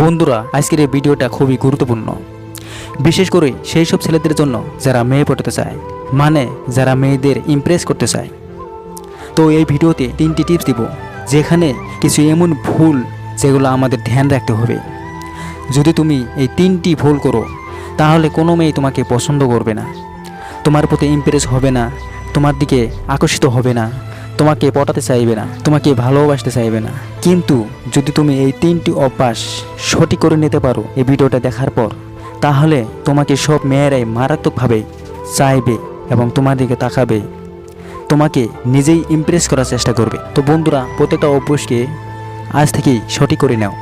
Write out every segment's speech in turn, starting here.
বন্ধুরা, আজকের এই ভিডিওটা খুবই গুরুত্বপূর্ণ, বিশেষ করে সেই সব ছেলেদের জন্য যারা মেয়ে পটাতে চায়, মানে যারা মেয়েদের ইমপ্রেস করতে চায়। তো এই ভিডিওতে 3টি টিপস দিব, যেখানে কিছু এমন ভুল যেগুলো আমাদের ধ্যান রাখতে হবে। যদি তুমি এই 3টি ভুল করো, তাহলে কোনো মেয়ে তোমাকে পছন্দ করবে না, তোমার প্রতি ইমপ্রেস হবে না, তোমার দিকে আকর্ষিত হবে না, তোমাকে পটাতে চাইবে না, তোমাকে ভালোবাসতে চাইবে না। কিন্তু যদি তুমি এই 3টি অভ্যাস সঠিক করে নিতে পারো এই ভিডিওটা দেখার পর, তাহলে তোমাকে সব মেয়েরাই মারাত্মকভাবে চাইবে এবং তোমার দিকে তাকাবে, তোমাকে নিজেই ইমপ্রেস করার চেষ্টা করবে। তো বন্ধুরা, প্রত্যেকটা অভ্যাসকে আজ থেকেই সঠিক করে নাও।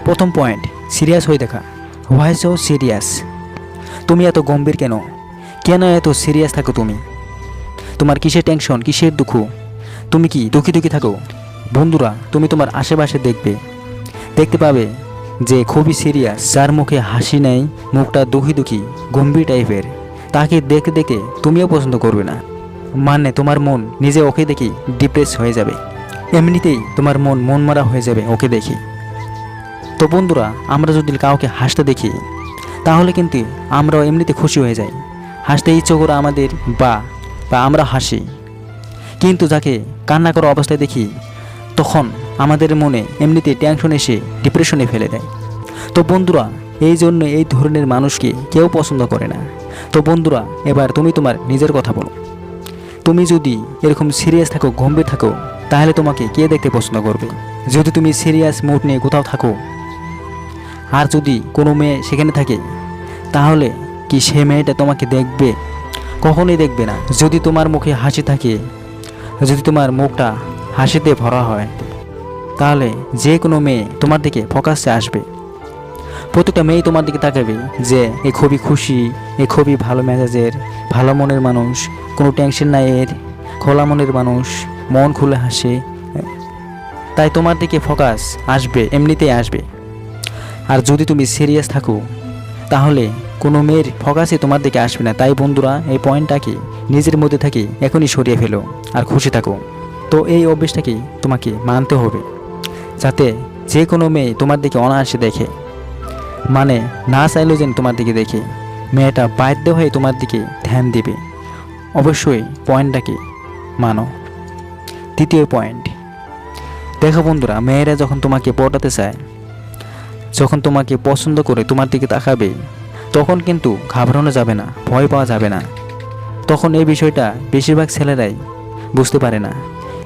প্রথম পয়েন্ট, সিরিয়াস হয়ে দেখা। Why so serious? তুমি এত গম্ভীর কেন? কেন এত সিরিয়াস থাকো তুমি? তোমার কিসের টেনশন, কিসের দুঃখ? তুমি কি দুঃখী থাকো? বন্ধুরা, তুমি তোমার আশেপাশে দেখতে পাবে যে খুবই সিরিয়াস, যার মুখে হাসি নেই, মুখটা দুঃখী গম্ভীর টাইপের, তাকে দেখতে দেখতে তুমিও পছন্দ করবে না। মানে তোমার মন নিজে ওকে দেখি ডিপ্রেস হয়ে যাবে, এমনিতেই তোমার মন মারা হয়ে যাবে ওকে দেখি। তো বন্ধুরা, আমরা যদি কাউকে হাসতে দেখি, তাহলে কিন্তু আমরাও এমনিতে খুশি হয়ে যাই, হাসতে ইচ্ছে করে আমাদের, বা আমরা হাসি। কিন্তু যাকে কান্না করা অবস্থায় দেখি, তখন আমাদের মনে এমনিতে টেনশন এসে ডিপ্রেশনে ফেলে দেয়। তো বন্ধুরা, এই জন্য এই ধরনের মানুষকে কেউ পছন্দ করে না। তো বন্ধুরা, এবার তুমি তোমার নিজের কথা বলো। তুমি যদি এরকম সিরিয়াস থাকো, গম্ভীর থাকো, তাহলে তোমাকে কে দেখতে পছন্দ করবে? যদি তুমি সিরিয়াস মুড নিয়ে কোথাও থাকো, আর যদি কোনো মেয়ে সেখানে থাকে, তাহলে কি সে মেয়েটা তোমাকে দেখবে? কখনোই দেখবে না। যদি তোমার মুখে হাসি থাকে, যদি তোমার মুখটা হাসিতে ভরা হয়, তাহলে যে কোনো মেয়ে তোমার দিকে ফোকাসে আসবে। প্রত্যেকটা মেয়ে তোমার দিকে তাকাবে যে এ খুবই খুশি, এ খুবই ভালো মেজাজের, ভালো মনের মানুষ, কোনো টেনশন নাই এর, খোলা মনের মানুষ, মন খুলে হাসে। তাই তোমার দিকে ফোকাস আসবে, এমনিতেই আসবে। আর যদি তুমি সিরিয়াস থাকো, তাহলে কোনো মেয়ের ফোকাসে তোমার দিকে আসবে না। তাই বন্ধুরা, এই পয়েন্টটাকে নিজের মধ্যে থেকে এখনই সরিয়ে ফেলো আর খুশি থাকো। তো এই অভ্যেসটাকে তোমাকে মানতে হবে, যাতে যে কোনো মেয়ে তোমার দিকে অনায়াসে দেখে, মানে না চাইলেও যেন তোমার দিকে দেখে, মেয়েটা বাধ্য হয়ে তোমার দিকে ধ্যান দিবে। অবশ্যই পয়েন্টটাকে মানো। দ্বিতীয় পয়েন্ট, দেখো বন্ধুরা, মেয়েরা যখন তোমাকে পটাতে চায়, যখন তোমাকে পছন্দ করে তোমার দিকে তাকাবে, তখন কিন্তু ঘাবড়ানো যাবে না, ভয় পাওয়া যাবে না। তখন এই বিষয়টা বেশিরভাগ ছেলেরাই বুঝতে পারে না,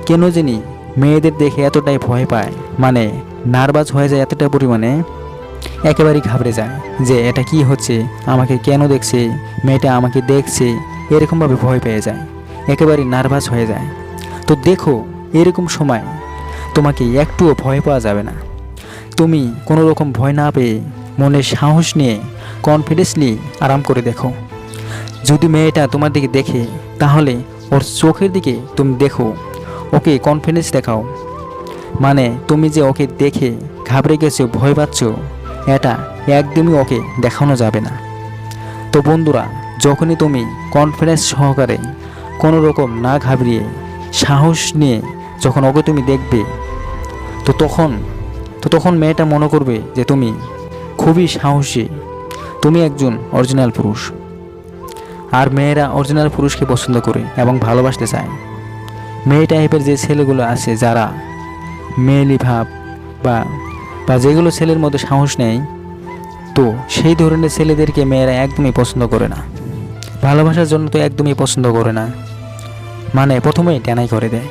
কেন জানি মেয়েদের দেখে এতটাই ভয় পায়, মানে নার্ভাস হয়ে যায় এতটা পরিমাণে, একেবারেই ঘাবড়ে যায় যে এটা কি হচ্ছে, আমাকে কেন দেখছে, মেয়েটা আমাকে দেখছে, এরকমভাবে ভয় পেয়ে যায়, একেবারেই নার্ভাস হয়ে যায়। তো দেখো, এরকম সময় তোমাকে একটুও ভয় পাওয়া যাবে না। তুমি কোনো রকম ভয় না পেয়ে মনে সাহস নিয়ে কনফিডেন্সলি আরাম করে দেখো। যদি মেয়েটা তোমার দিকে দেখে, তাহলে ওর চোখের দিকে তুমি দেখো, ওকে কনফিডেন্স দেখাও। মানে তুমি যে ওকে দেখে ঘাবড়ে গেছো, ভয় পাচ্ছ, এটা একদমই ওকে দেখানো যাবে না। তো বন্ধুরা, যখনই তুমি কনফিডেন্স সহকারে, কোনো রকম না ঘাবড়িয়ে, সাহস নিয়ে যখন ওকে তুমি দেখবে, তো তখন মেয়েটা মনে করবে যে তুমি খুবই সাহসী, তুমি একজন অরিজিনাল পুরুষ। আর মেয়েরা অরিজিনাল পুরুষকে পছন্দ করে এবং ভালোবাসতে চায়। মেয়ে টাইপের যে ছেলেগুলো আছে, যারা মেয়েলি ভাব বা যেগুলো ছেলের মধ্যে সাহস নেই, তো সেই ধরনের ছেলেদেরকে মেয়েরা একদমই পছন্দ করে না। ভালোবাসার জন্য তো একদমই পছন্দ করে না, মানে প্রথমেই টেনাই করে দেয়।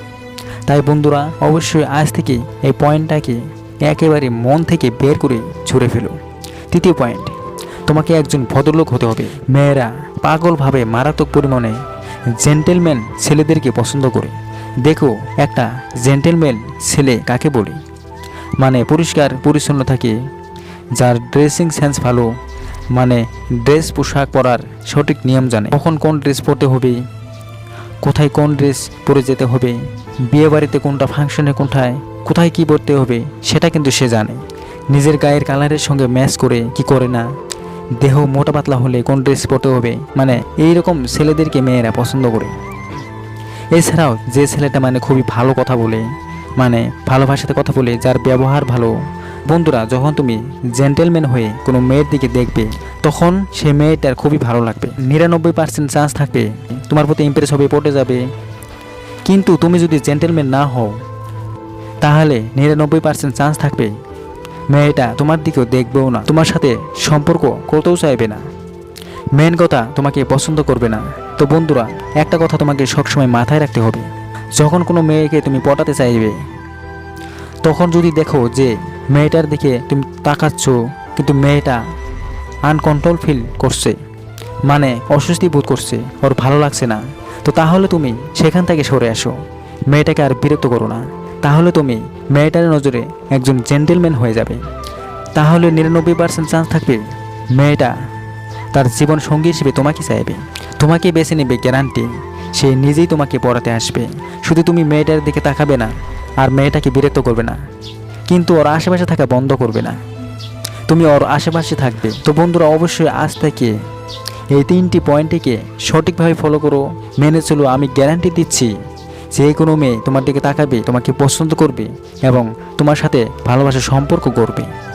তাই বন্ধুরা, অবশ্যই আজ থেকে এই পয়েন্টটাকে একেবারে মন থেকে বের করে ছুঁড়ে ফেলো। তৃতীয় পয়েন্ট, তোমাকে একজন ভদ্রলোক হতে হবে। মেয়েরা পাগলভাবে মারাত্মক পরিমাণে জেন্টেলম্যান ছেলেদেরকে পছন্দ করে। দেখো, একটা জেন্টেলম্যান ছেলে কাকে বলে? মানে পরিষ্কার পরিচ্ছন্ন থাকে, যার ড্রেসিং সেন্স ভালো, মানে ড্রেস পোশাক পরার সঠিক নিয়ম জানে, কখন কোন ড্রেস পরতে হবে, কোথায় কোন ড্রেস পরে যেতে হবে, বিয়ে বাড়িতে কোনটা, ফাংশনে কোথায় কি পরতে হবে, সেটা কিন্তু সে জানে। নিজের গায়ের কালারের সঙ্গে ম্যাচ করে কি করে না, দেহ মোটা পাতলা হলে কোন ড্রেস পরতে হবে, মানে এইরকম ছেলেদেরকে মেয়েরা পছন্দ করে। এছাড়াও যে ছেলেটা মানে খুবই ভালো কথা বলে, মানে ভালো ভাষাতে কথা বলে, যার ব্যবহার ভালো, বন্ধুরা, যখন তুমি জেন্টেলম্যান হয়ে কোনো মেয়ের দিকে দেখবে তখন সে মেয়েটার খুবই ভালো লাগবে। 99% চান্স থাকবে তোমার প্রতি ইমপ্রেস হবে, পটে যাবে। কিন্তু তুমি যদি জেন্টেলম্যান না হও তাহলে 99% চান্স থাকবে মেয়েটা তোমার দিকেও দেখবেও না, তোমার সাথে সম্পর্ক করতেও চাইবে না। মেন কথা, তোমাকে পছন্দ করবে না। তো বন্ধুরা, একটা কথা তোমাকে সবসময় মাথায় রাখতে হবে, যখন কোনো মেয়েকে তুমি পটাতে চাইবে তখন যদি দেখো যে মেয়েটার দিকে তুমি তাকাচ্ছ কিন্তু মেয়েটা আনকন্ট্রোল ফিল করছে, মানে অস্বস্তি বোধ করছে, ওর ভালো লাগছে না, তো তাহলে তুমি সেখান থেকে সরে আসো, মেয়েটাকে আর বিরক্ত করো না। তাহলে তুমি মেয়েটার নজরে একজন জেন্টেলম্যান হয়ে যাবে। তাহলে 99% চান্স থাকবে মেয়েটা তার জীবন সঙ্গী হিসেবে তোমাকে চাইবে, তোমাকে বেছে নেবে গ্যারান্টি। সে নিজেই তোমাকে পড়াতে আসবে, শুধু তুমি মেয়েটার দিকে তাকাবে না আর মেয়েটাকে বিরক্ত করবে না, কিন্তু ওর আশেপাশে থাকা বন্ধ করবে না, তুমি ওর আশেপাশে থাকবে। তো বন্ধুরা, অবশ্যই আজ থেকে এই 3টি পয়েন্টটিকে সঠিকভাবে ফলো করো, মেনে চলো। আমি গ্যারান্টি দিচ্ছি যে কোনো মেয়ে তোমার দিকে তাকাবে, তোমাকে পছন্দ করবে এবং তোমার সাথে ভালোবাসার সম্পর্ক গড়বে।